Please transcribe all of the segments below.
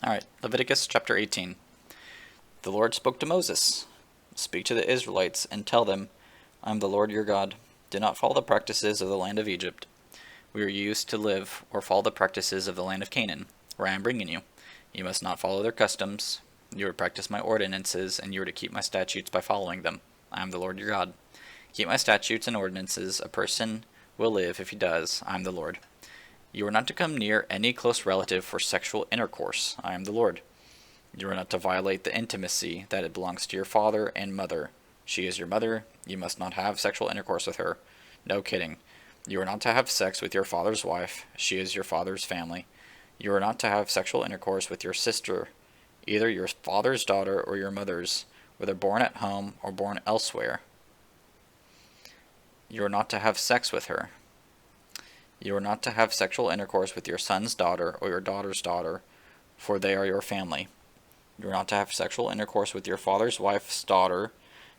Alright, Leviticus chapter 18. The Lord spoke to Moses. Speak to the Israelites and tell them, I am the Lord your God. Do not follow the practices of the land of Egypt, where you used to live, or follow the practices of the land of Canaan, where I am bringing you. You must not follow their customs. You are to practice my ordinances, and you are to keep my statutes by following them. I am the Lord your God. Keep my statutes and ordinances. A person will live if he does. I am the Lord. You are not to come near any close relative for sexual intercourse. I am the Lord. You are not to violate the intimacy that it belongs to your father and mother. She is your mother. You must not have sexual intercourse with her. No kidding. You are not to have sex with your father's wife. She is your father's family. You are not to have sexual intercourse with your sister, either your father's daughter or your mother's, whether born at home or born elsewhere. You are not to have sex with her. You are not to have sexual intercourse with your son's daughter or your daughter's daughter, for they are your family. You are not to have sexual intercourse with your father's wife's daughter,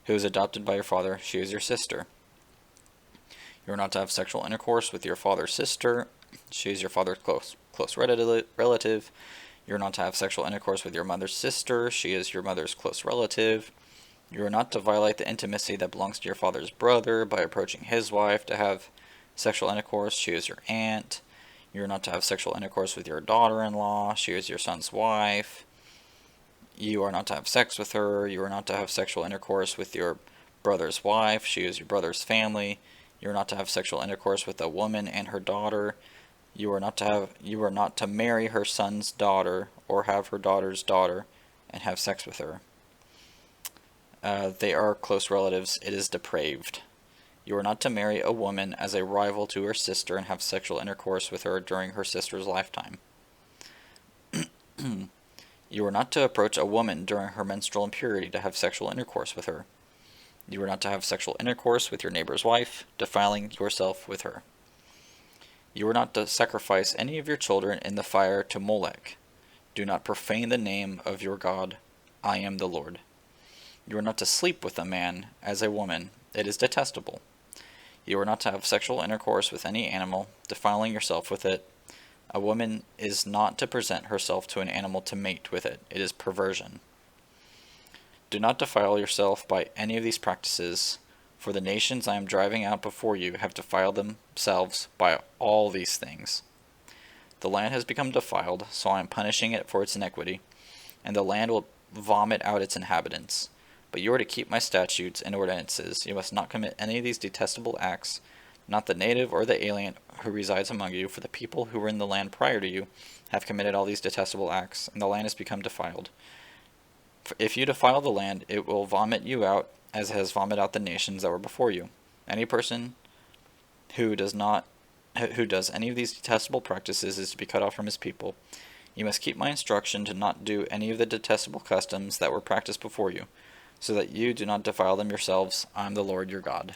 who is adopted by your father. She is your sister. You are not to have sexual intercourse with your father's sister. She is your father's close relative. You are not to have sexual intercourse with your mother's sister. She is your mother's close relative. You are not to violate the intimacy that belongs to your father's brother by approaching his wife to have sexual intercourse. She is your aunt. You are not to have sexual intercourse with your daughter-in-law. She is your son's wife. You are not to have sex with her. You are not to have sexual intercourse with your brother's wife. She is your brother's family. You are not to have sexual intercourse with a woman and her daughter. You are not to marry her son's daughter or have her daughter's daughter and have sex with her. They are close relatives. It is depraved. You are not to marry a woman as a rival to her sister and have sexual intercourse with her during her sister's lifetime. You are not to approach a woman during her menstrual impurity to have sexual intercourse with her. You are not to have sexual intercourse with your neighbor's wife, defiling yourself with her. You are not to sacrifice any of your children in the fire to Molech. Do not profane the name of your God. I am the Lord. You are not to sleep with a man as a woman. It is detestable. You are not to have sexual intercourse with any animal, defiling yourself with it. A woman is not to present herself to an animal to mate with it. It is perversion. Do not defile yourself by any of these practices, for the nations I am driving out before you have defiled themselves by all these things. The land has become defiled, so I am punishing it for its iniquity, and the land will vomit out its inhabitants. But you are to keep my statutes and ordinances. You must not commit any of these detestable acts, not the native or the alien who resides among you, for the people who were in the land prior to you have committed all these detestable acts, and the land has become defiled. If you defile the land, it will vomit you out, as it has vomited out the nations that were before you. Any person who does any of these detestable practices is to be cut off from his people. You must keep my instruction to not do any of the detestable customs that were practiced before you, so that you do not defile them yourselves. I am the Lord your God.